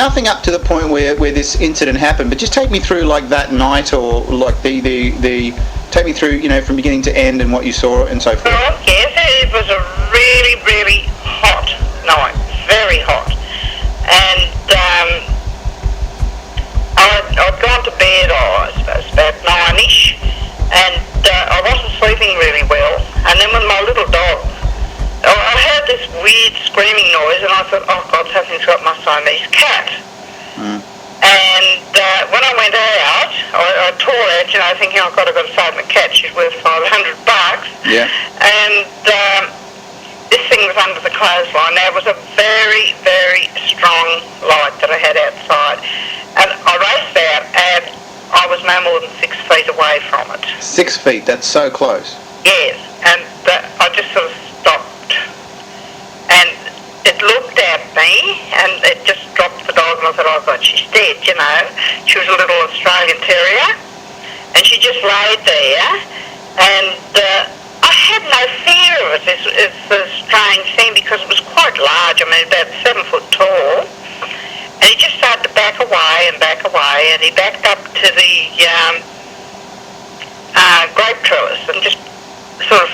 nothing up to the point where this incident happened, but just take me through like that night, or like the take me through, from beginning to end and what you saw and so forth. Well, yes, it was a really, really hot night, very hot. And I'd gone to bed, I suppose, about 9ish, and I wasn't sleeping really well. And then when my little dog, I heard this weird screaming noise, and I thought, oh God, something's got my Siamese cat. And when I went out, I tore out, thinking, oh God, I've got to save my cat, she's worth $500. Yeah. And this thing was under the clothesline. Now, it was a very, very strong light that I had outside. And I raced out, and I was no more than 6 feet away from it. 6 feet, that's so close. Yes, and I just sort of stopped. And it looked at me, and it just dropped the dog, and I thought, oh God, she's dead, She was a little Australian Terrier, and she just laid there, and I had no fear of it. It's a strange thing, because it was quite large, about 7 foot tall, and he just started to back away, and he backed up to the grape trellis, and just sort of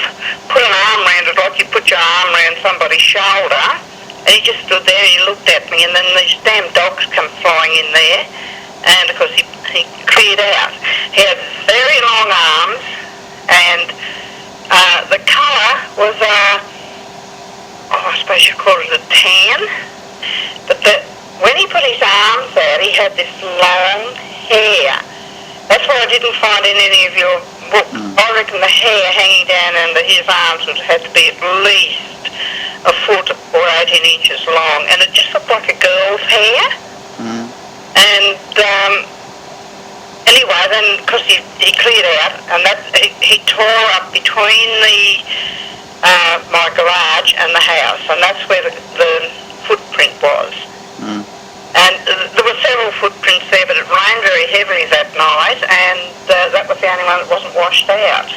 put an arm around it like you put your arm around somebody's shoulder. And he just stood there and he looked at me, and then these damn dogs come flying in there, and of course he cleared out. He had very long arms, and the colour was I suppose you'd call it a tan, but when he put his arms out, he had this long hair. That's what I didn't find in any of your books. I reckon the hair hanging down under his arms would have to be at least a foot or 18 inches long, and it just looked like a girl's hair. And anyway, then because he cleared out, and he tore up between my garage and the house, and that's where the footprint was. And there were several footprints there, but it rained very heavily that night, and that was the only one that wasn't washed out.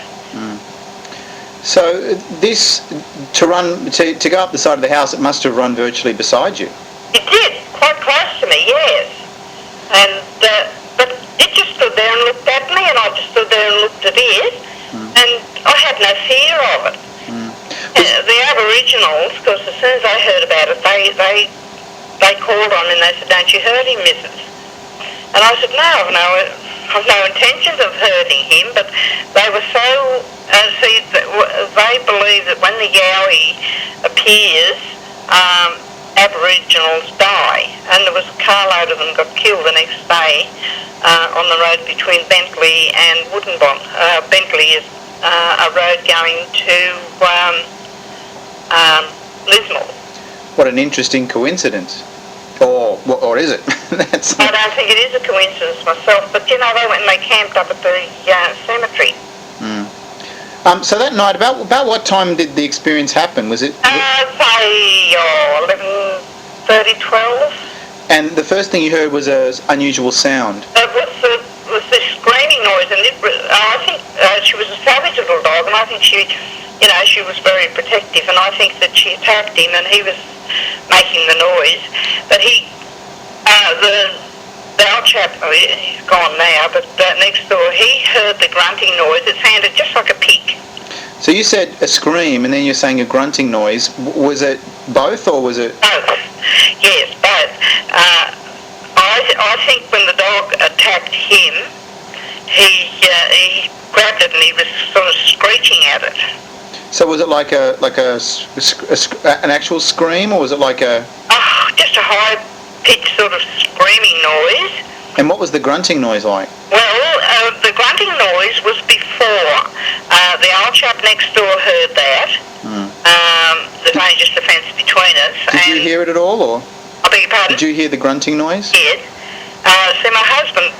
So this, to go up the side of the house, it must have run virtually beside you. It did, quite close to me, yes. And but it just stood there and looked at me, and I just stood there and looked at it, and I had no fear of it. The Aboriginals, because as soon as they heard about it, they called on me and they said, "Don't you hurt him, Mrs." And I said, "No, I've no intentions of hurting him," but they were so, they believe that when the Yowie appears, Aboriginals die. And there was a carload of them got killed the next day on the road between Bentley and Woodenbong. Bentley is a road going to Lismore. What an interesting coincidence. Or is it? I don't think it is a coincidence myself, but they went and they camped up at the cemetery. So that night, about what time did the experience happen? Was it? Say 11:30, 12. And the first thing you heard was an unusual sound. It was the screaming noise, and I think she was a savage little dog, and I think she was very protective, and I think that she attacked him, and he was making the noise. But the old chap, he's gone now, but next door, he heard the grunting noise. It sounded just like a pig. So you said a scream, and then you're saying a grunting noise. Was it both, or was it? Both. Yes, both. I think when the dog attacked him, he grabbed it and he was sort of screeching at it. So was it like an actual scream, or was it like a? Oh, just a high-pitched sort of screaming noise. And what was the grunting noise like? Well, the grunting noise was before. The old chap next door heard that. There's only just a fence between us. Did you hear it at all, or? I beg your pardon? Did you hear the grunting noise? Yes. See, my husband,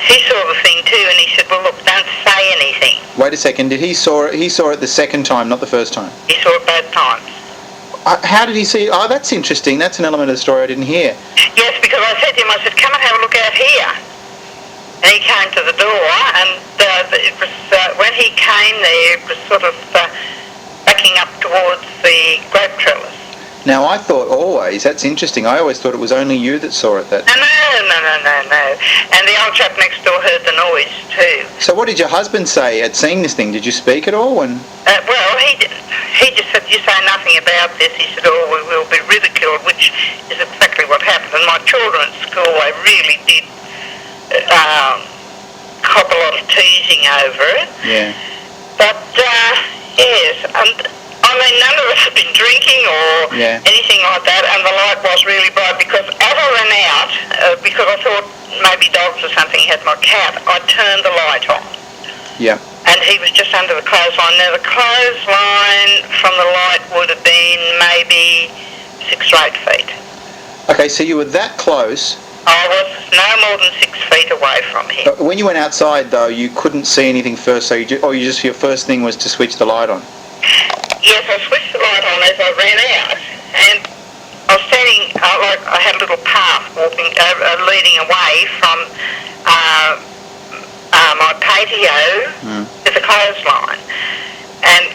he saw the thing too, and he said, "Well, look, don't say anything." Wait a second. Did he saw it the second time, not the first time? He saw it both times. How did he see? Oh, that's interesting. That's an element of the story I didn't hear. Yes, because I said to him, I said, "Come and have a look out here." And he came to the door, and it was when he came there, it was sort of backing up towards the grape trellis. Now, I thought always, that's interesting, I always thought it was only you that saw it. No. And the old chap next door heard the noise too. So what did your husband say at seeing this thing? Did you speak at all? Well, he just said, you say nothing about this. He said, oh, we will be ridiculed, which is exactly what happened. And my children at school, they really did cop a lot of teasing over it. Yeah. But, yes, and I mean, none of us had been drinking or anything like that, and the light was really bright because as I ran out, because I thought maybe dogs or something had my cat, I turned the light on. Yeah. And he was just under the clothesline. Now, the clothesline from the light would have been maybe 6 or 8 feet. Okay, so you were that close. I was no more than 6 feet away from him. When you went outside, though, you couldn't see anything first, so your first thing was to switch the light on? Yes, I switched the light on as I ran out, and I was standing, I had a little path leading away from my patio to the clothesline. And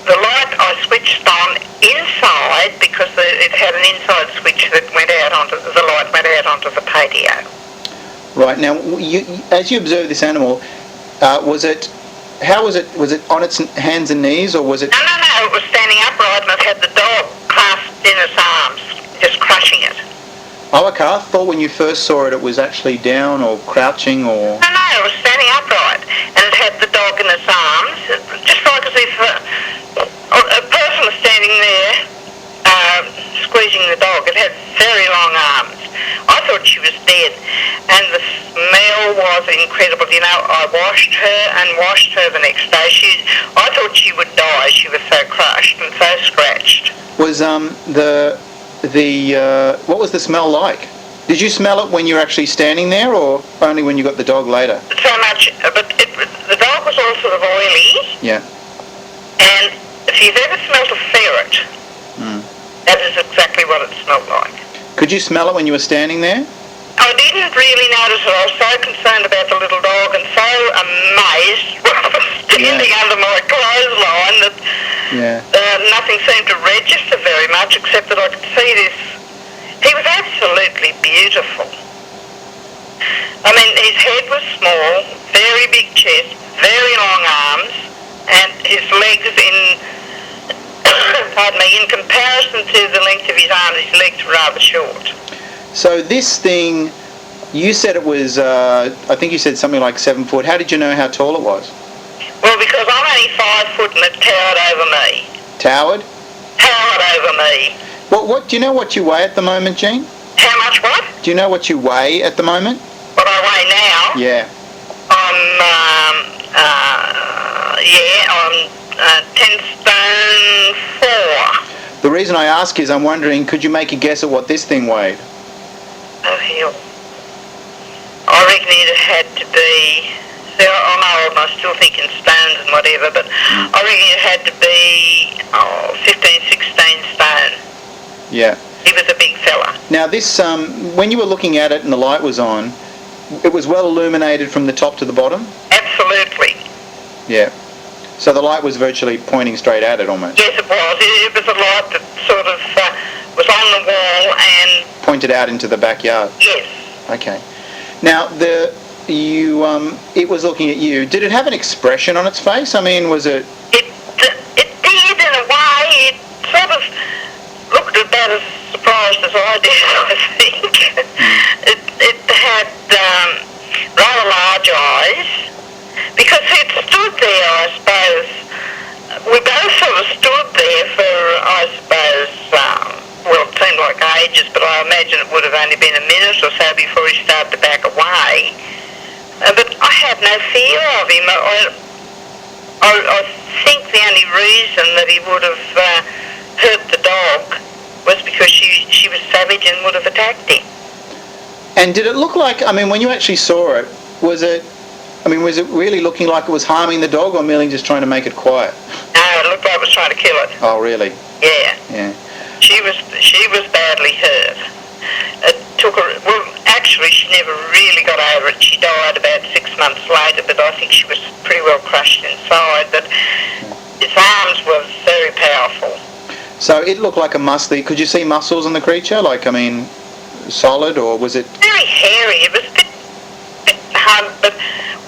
the light I switched on inside because it had an inside switch that went out the light went out onto the patio. Right, now, as you observed this animal, was it on its hands and knees, or was it... No, it was standing upright and it had the dog clasped in its arms, just crushing it. Oh, okay, I thought when you first saw it was actually down or crouching or... No, it was standing upright and it had the dog in its arms, just like as if a person was standing there squeezing the dog. It had very long arms. I thought she was dead, and the smell was incredible. You know, I washed her the next day. I thought she would die. She was so crushed and so scratched. Was what was the smell like? Did you smell it when you were actually standing there, or only when you got the dog later? So much, but the dog was all sort of oily. Yeah. And if you've ever smelled a ferret, that is exactly what it smelled like. Could you smell it when you were standing there? I didn't really notice it. I was so concerned about the little dog and so amazed when I was standing under my clothesline that nothing seemed to register very much except that I could see this. He was absolutely beautiful. I mean, his head was small, very big chest, very long arms, and his legs in comparison to the length of his arms, his legs were rather short. So this thing, you said it was, I think you said something like 7 foot. How did you know how tall it was? Well, because I'm only 5 foot and it towered over me. Towered? Towered over me. What do you know what you weigh at the moment, Jean? How much what? Do you know what you weigh at the moment? What I weigh now? Yeah. I'm 10 stone 4. The reason I ask is I'm wondering, could you make a guess at what this thing weighed? Oh, hell. I reckon it had to be... See, I'm old and I still think in stones and whatever, but I reckon it had to be 15, 16 stone. Yeah. He was a big fella. Now this, when you were looking at it and the light was on, it was well illuminated from the top to the bottom? Absolutely. Yeah. So the light was virtually pointing straight at it almost? Yes, it was. It was a light that sort of was on the wall and... Pointed out into the backyard? Yes. Okay. Now, it was looking at you. Did it have an expression on its face? I mean, was it... It did in a way. It sort of looked about as surprised as I did, I think. It had rather large eyes, because it stood there, I suppose. We both sort of stood there for, I suppose, well, it seemed like ages, but I imagine it would have only been a minute or so before he started to back away. But I had no fear of him. I think the only reason that he would have hurt the dog was because she was savage and would have attacked him. And did it look like, I mean, when you actually saw it, was it really looking like it was harming the dog or merely just trying to make it quiet? No, it looked like it was trying to kill it. Oh, really? Yeah. Yeah. She was badly hurt. It took her, well, actually she never really got over it. She died about 6 months later, but I think she was pretty well crushed inside. But its arms were very powerful. So it looked like a muscly. Could you see muscles on the creature? Like, I mean, solid, or was it? Very hairy. It was a bit hard, but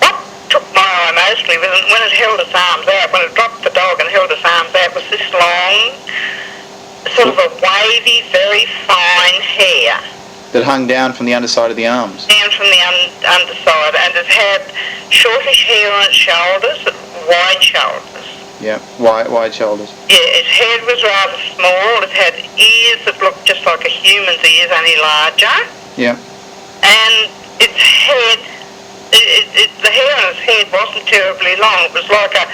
what took my eye mostly was when it held its arms out, when it dropped the dog and held its arms out, was this long, sort of a wavy, very fine hair. That hung down from the underside of the arms. Down from the underside, and it had shortish hair on its shoulders, wide shoulders. Yeah, wide shoulders. Yeah, its head was rather small. It had ears that looked just like a human's ears, only larger. Yeah. And its head, the hair on its head wasn't terribly long. It was like a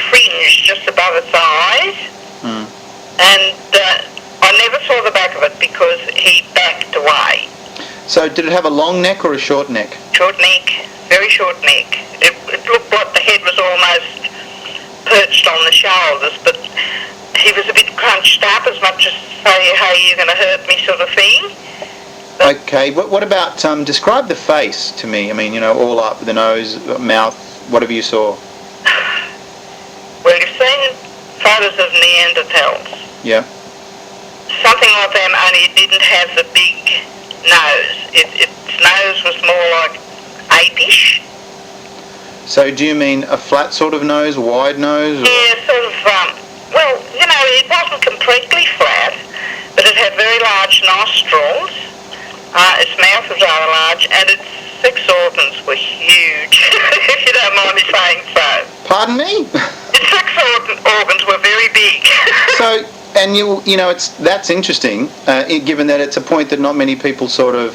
fringe just above its eyes. Mm. And I never saw the back of it because he backed away. So did it have a long neck or a short neck? Short neck, very short neck. It looked like the head was almost perched on the shoulders, but he was a bit crunched up, as much as say, hey, you're going to hurt me sort of thing. But Okay, what about, describe the face to me. I mean, you know, all up, the nose, mouth, whatever you saw. well, you've seen photos of Neanderthals. Yeah. Something like them, only it didn't have the big nose. Its nose was more like apish. So do you mean a flat sort of nose, wide nose? Or? Yeah, sort of, well, you know, it wasn't completely flat, but it had very large nostrils. Its mouth was rather large, and its sex organs were huge, if you don't mind me saying so. Pardon me? Its sex organs were very big. So, and you know, that's interesting, given that it's a point that not many people sort of,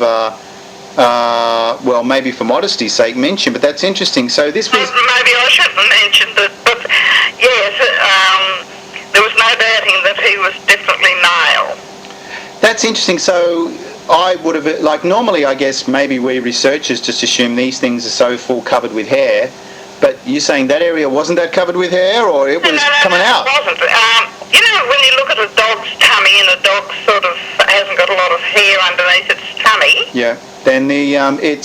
well, maybe for modesty's sake, mention, but that's interesting. So this was... Maybe I shouldn't have mentioned it, but yes, there was no doubting that he was definitely male. That's interesting. So I would have, like, normally I guess maybe we researchers just assume these things are so full covered with hair, but you're saying that area wasn't that covered with hair, or it was coming out? It wasn't. You know, when you look at a dog's tummy and a dog sort of hasn't got a lot of hair underneath its tummy. Yeah. Then it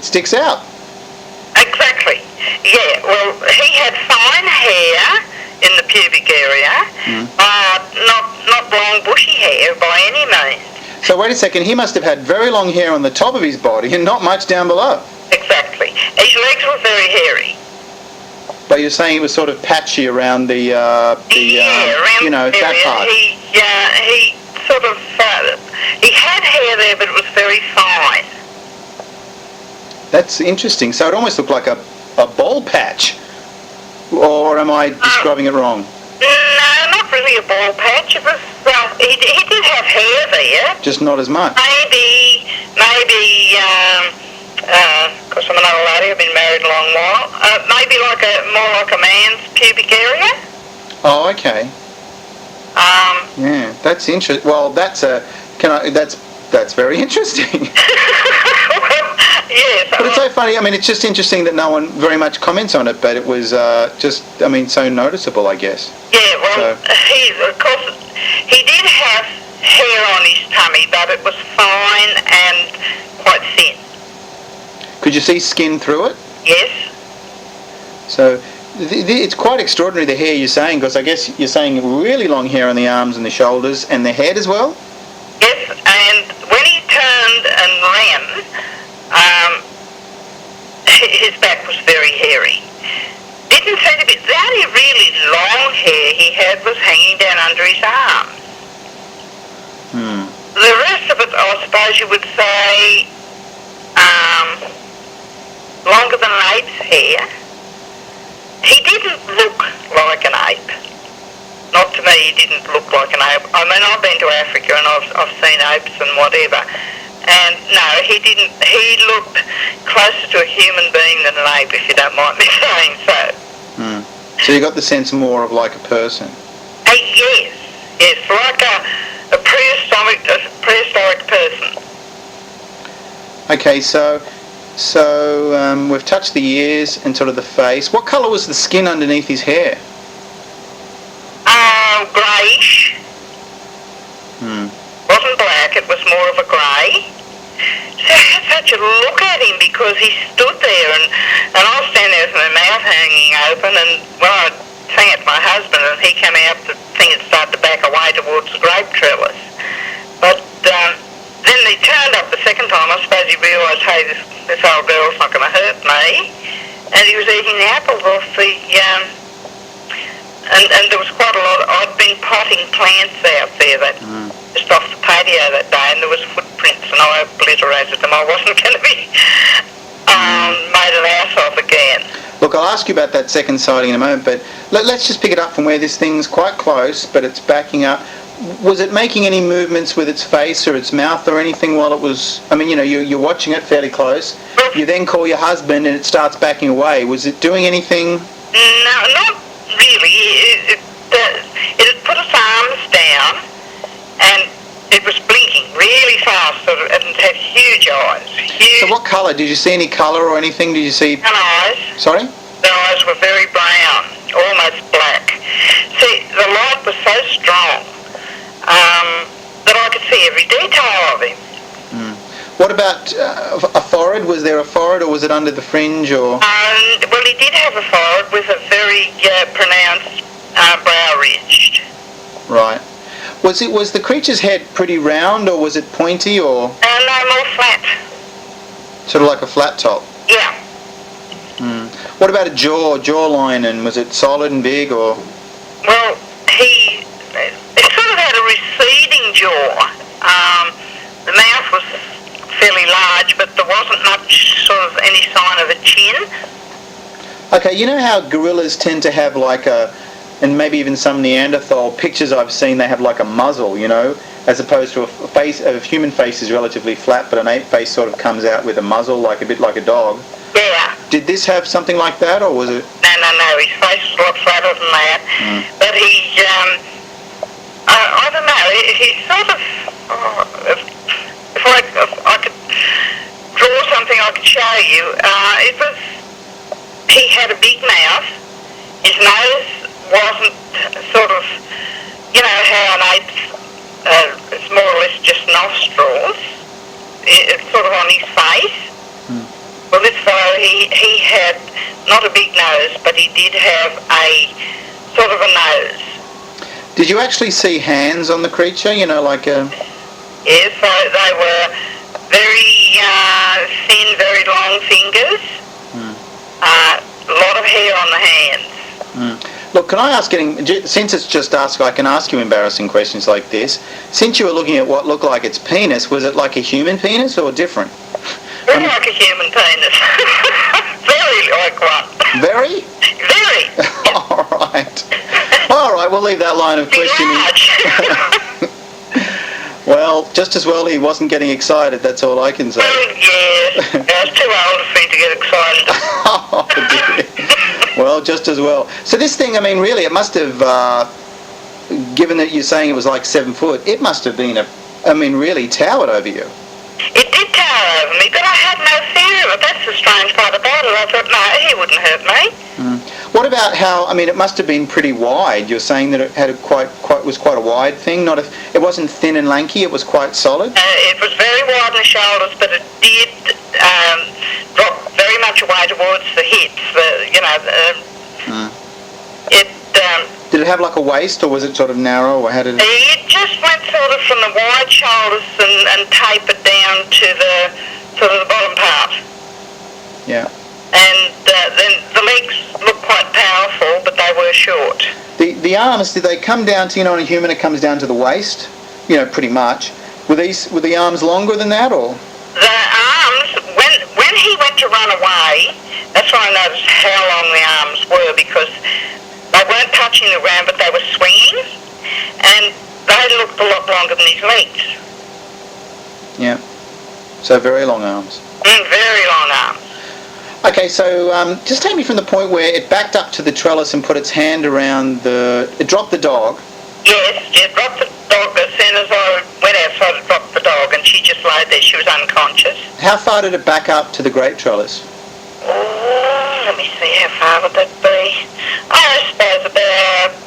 sticks out. Exactly. Yeah. Well, he had fine hair in the pubic area, not long bushy hair by any means. So wait a second. He must have had very long hair on the top of his body and not much down below. Exactly. His legs were very hairy. But you're saying it was sort of patchy around around you know, the that area. part. He sort of, he had hair there, but it was very fine. That's interesting. So it almost looked like a bald patch. Or am I describing it wrong? No, not really a bald patch. It was, he did have hair there. Just not as much. Maybe, because I'm another lady, I've been married a long while, maybe more like a man's pubic area. Oh, okay. Yeah, that's interesting. Well, that's very interesting. Well, yes. But it's so funny. I mean, it's just interesting that no one very much comments on it, but it was just, I mean, so noticeable, I guess. Yeah, well, of course, he did have hair on his tummy, but it was fine and quite thin. Could you see skin through it? Yes. So it's quite extraordinary, the hair you're saying, because I guess you're saying really long hair on the arms and the shoulders and the head as well? Yes, and when he turned and ran, his back was very hairy. Didn't seem to be, the only really long hair he had was hanging down under his arms. The rest of it, I suppose you would say, longer than an ape's hair. He didn't look like an ape. Not to me, he didn't look like an ape. I mean, I've been to Africa and I've seen apes and whatever. And no, he didn't. He looked closer to a human being than an ape, if you don't mind me saying so. So you got the sense more of like a person? Yes, like a prehistoric person. Okay, so we've touched the ears and sort of the face. What colour was the skin underneath his hair? Greyish. Wasn't black, it was more of a grey. So I had such a look at him because he stood there and I was standing there with my mouth hanging open, and well, I sang it to my husband and he came out to think it started to back away towards the grape trellis. But then he turned up the second time. I suppose he realised, hey, this old girl's not going to hurt me. And he was eating the apples off the... And there was quite a lot. I'd been potting plants out there just off the patio that day, and there was footprints, and I obliterated them. I wasn't going to be made an ass of again. Look, I'll ask you about that second sighting in a moment, but let's just pick it up from where this thing's quite close, but it's backing up. Was it making any movements with its face or its mouth or anything while it was... I mean, you know, you're watching it fairly close. You then call your husband and it starts backing away. Was it doing anything? No, not really. It had put its arms down and it was blinking really fast, and it had huge eyes. Huge. So what colour? Did you see any colour or anything? Did you see... Brown eyes. Sorry? The eyes were very brown, almost black. See, the light was so strong that I could see every detail of him. What about a forehead? Was there a forehead, or was it under the fringe, or...? Well, he did have a forehead with a very pronounced brow ridged. Right. Was the creature's head pretty round, or was it pointy, or...? No, more flat. Sort of like a flat top? Yeah. What about a jawline, and was it solid and big, or...? Well, it sort of had a receding jaw. The mouth was fairly large, but there wasn't much sort of any sign of a chin. Okay, you know how gorillas tend to have like a, and maybe even some Neanderthal pictures I've seen, they have like a muzzle, you know, as opposed to a human face is relatively flat, but an ape face sort of comes out with a muzzle, like a bit like a dog. Yeah. Did this have something like that, or was it? No, his face was a lot flatter than that. But he, I don't know, he sort of, if I could draw something I could show you, he had a big mouth, his nose wasn't sort of, you know how an ape's, it's more or less just nostrils, it's sort of on his face. Well, this fellow, he had not a big nose, but he did have a sort of a nose. Did you actually see hands on the creature, you know, like a... Yes, they were very thin, very long fingers, a lot of hair on the hands. Look, can I ask, since it's just Ask, I can ask you embarrassing questions like this. Since you were looking at what looked like its penis, was it like a human penis or different? Very like a human penis. Very like one. Very? Very. All right, we'll leave that line of questioning. Well, just as well he wasn't getting excited, that's all I can say. Yes, I was too old for me to get excited. Oh, dear. Well, just as well. So this thing, I mean, really, it must have, given that you're saying it was like 7 foot, it must have been really towered over you. It did tower over me, but I had no fear of it. That's the strange part about it. I thought, no, he wouldn't hurt me. What about how, I mean, it must have been pretty wide. You're saying that it had was quite a wide thing, it wasn't thin and lanky, it was quite solid? It was very wide in the shoulders, but it did drop very much away towards the hips, Did it have like a waist, or was it sort of narrow, or how did it... It just went sort of from the wide shoulders and tapered down to the sort of the bottom part. Yeah. And then the legs looked quite powerful, but they were short. The arms, did they come down to, you know, in a human it comes down to the waist, you know, pretty much. Were the arms longer than that, or? The arms, when he went to run away, that's when I noticed how long the arms were, because they weren't touching the ground, but they were swinging, and they looked a lot longer than his legs. Yeah. So very long arms. Very long arms. Okay, so just take me from the point where it backed up to the trellis and put its hand around it dropped the dog. Yes, it dropped the dog as soon as I went outside. It dropped the dog, and she just laid there. She was unconscious. How far did it back up to the grape trellis? Oh, let me see, how far would that be? I suppose about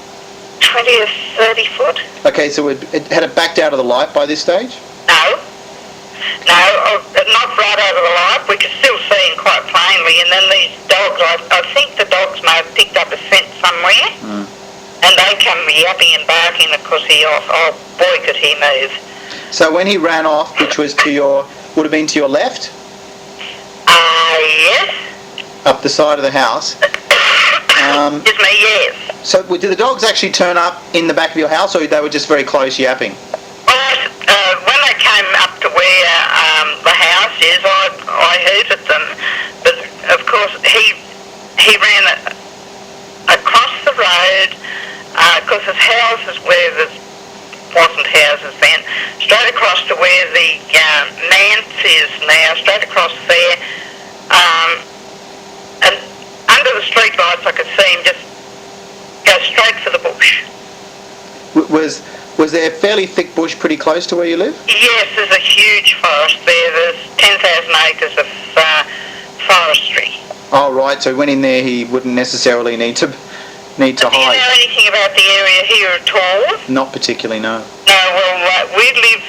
20 or 30 foot. Okay, so had it backed out of the light by this stage? No, not right out of the light. We could still see him quite plainly, and then these dogs, I think the dogs may have picked up a scent somewhere, And they come yapping and barking because oh boy could he move. So when he ran off, which was would have been to your left? Yes. Up the side of the house. Excuse me, yes. So did the dogs actually turn up in the back of your house, or they were just very close yapping? Well, when they came up to where the house is, I hooted them. But of course, he ran across the road, because there's houses where there wasn't houses then, straight across to where the manse is now, straight across there. And under the street lights I could see him just go straight for the bush. Was there fairly thick bush pretty close to where you live? Yes, there's a huge forest there. There's 10,000 acres of forestry. Oh, right. So when in there, he wouldn't necessarily need to hide. Do you know anything about the area here at all? Not particularly, no. No, well, we live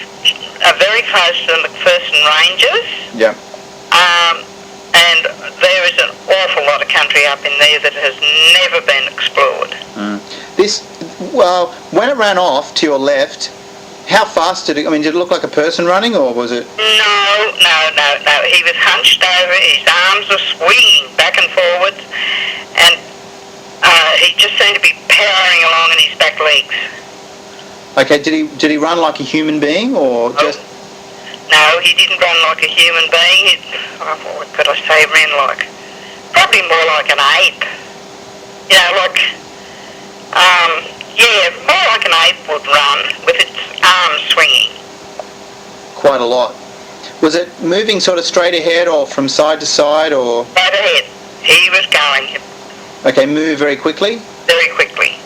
very close to the McPherson Ranges. Yeah. And there is an awful lot of country up in there that has never been explored. When it ran off to your left, how fast did it look like a person running, or was it? No. He was hunched over, his arms were swinging back and forwards, and he just seemed to be powering along in his back legs. Okay, did he run like a human being, or just... No, he didn't run like a human being. What could I say he ran like? Probably more like an ape. You know, like, more like an ape would run with its arms swinging. Quite a lot. Was it moving sort of straight ahead or from side to side, or...? Straight ahead. He was going. Okay, move very quickly? Very quickly.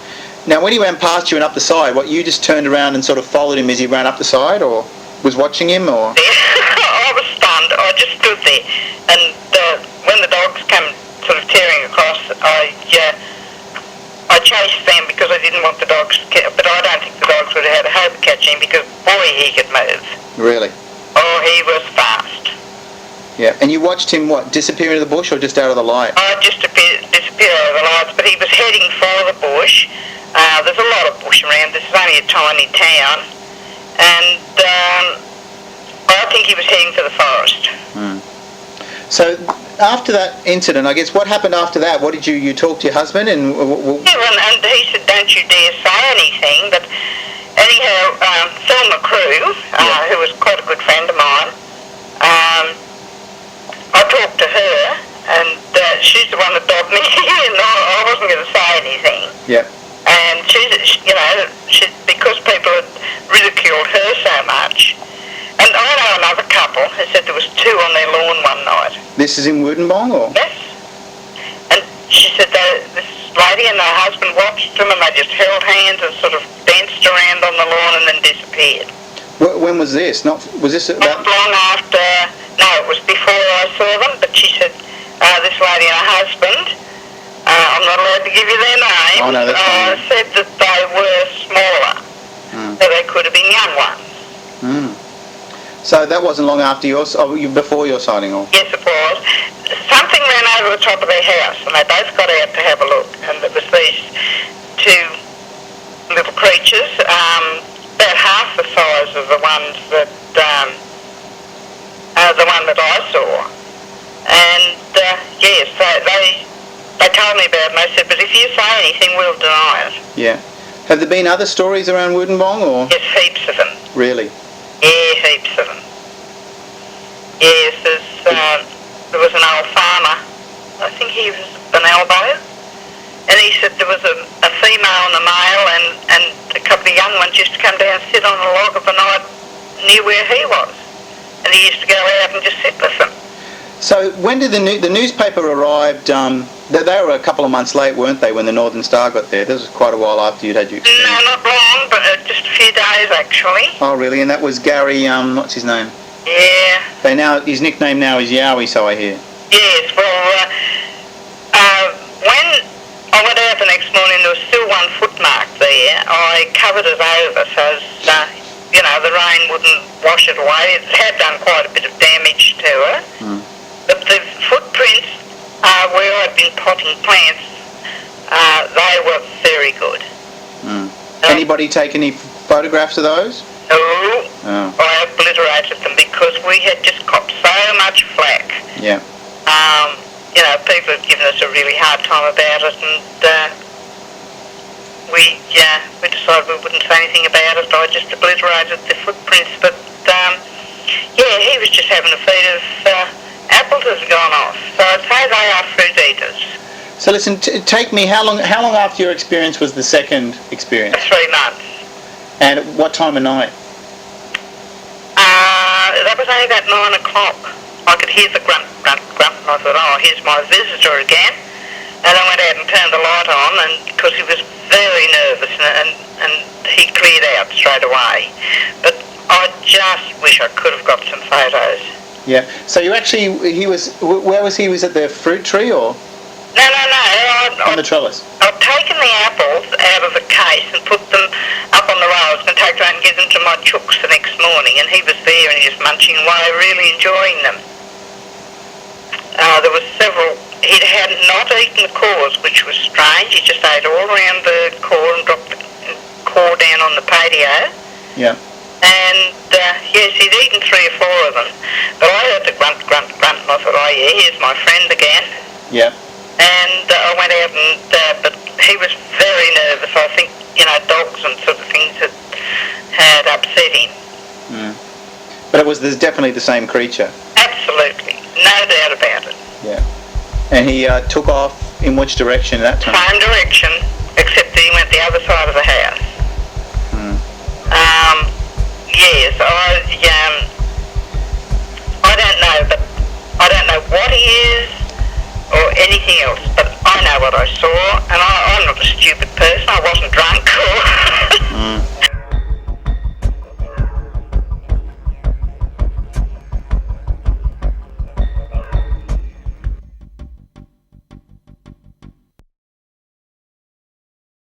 Now, when he ran past you and up the side, you just turned around and sort of followed him as he ran up the side, or was watching him, or...? I was stunned. I just stood there. And when the dogs came sort of tearing across, I chased them because I didn't want the dogs to catch, but I don't think the dogs would have had a hope of catching him because, boy, he could move. Really? Oh, he was fast. Yeah, and you watched him, disappear into the bush or just out of the light? Just disappear out of the lights, but he was heading for the bush. There's a lot of bush around. This is only a tiny town. And I think he was heading for the forest. So after that incident, I guess, what happened after that? What did you talk to your husband? And and he said, don't you dare say anything. But anyhow, Thelma Crewe, who was quite a good friend of mine, I talked to her, and she's the one that dobbed me, and I wasn't going to say anything. Yeah. And because people had ridiculed her so much. And I know another couple who said there was two on their lawn one night. This is in Woodenbong, or? Yes. And she said this lady and her husband watched them, and they just held hands and sort of danced around on the lawn and then disappeared. When was this? Was this about... Not long after. No, it was before I saw them. But she said this lady and her husband. I'm not allowed to give you their names. Oh no, that's fine. Said that they were smaller. So they could have been young ones. So that wasn't long after before your sighting, or? Yes, it was. Something ran over the top of their house, and they both got out to have a look. And it was these two little creatures, about half the size of the ones that the one that I saw. And yes, they told me about it, and they said, but if you say anything, we'll deny it. Yeah. Have there been other stories around Woodenbong, or? Yes, heaps of them. Really? Yeah, heaps of them. Yes, there was an old farmer, I think he was an elbow, and he said there was a female and a male, and a couple of young ones used to come down and sit on a log of a night near where he was, and he used to go out and just sit with them. So when did the newspaper arrived? They were a couple of months late, weren't they, when the Northern Star got there? This was quite a while after you'd had your experience. No, not long, but just a few days actually. Oh, really? And that was Gary, what's his name? Yeah. So now, his nickname now is Yowie, so I hear. Yes, well, when I went out the next morning, there was still 1 footmark there. I covered it over so the rain wouldn't wash it away. It had done quite a bit of damage to it. But the footprints where I'd been potting plants, they were very good. Anybody take any photographs of those? No, Oh. I obliterated them because we had just copped so much flack. Yeah. People had given us a really hard time about it, and we decided we wouldn't say anything about it. I just obliterated the footprints, but he was just having a feed of apples has gone off. So I'd say they are fruit eaters. So listen, take me. How long after your experience was the second experience? 3 months. And at what time of night? That was only about 9 o'clock. I could hear the grunt, grunt, grunt, and I thought, oh, here's my visitor again. And I went out and turned the light on, and because he was very nervous, and he cleared out straight away. But I just wish I could have got some photos. Yeah. So you actually, where was he? Was it the fruit tree or? No. On the trellis. I'd taken the apples out of the case and put them up on the rails and take them out and give them to my chooks the next morning, and he was there and he was munching away, really enjoying them. There was several. He had not eaten the cores, which was strange. He just ate all around the core and dropped the core down on the patio. Yeah. And yes, he'd eaten 3 or 4 of them. But I heard the grunt, grunt, grunt, and I thought, oh yeah, here's my friend again. Yeah. And I went out and, but he was very nervous. I think, dogs and sort of things had upset him. But it was definitely the same creature. Absolutely, no doubt about it. Yeah. And he took off in which direction at that time? Same direction.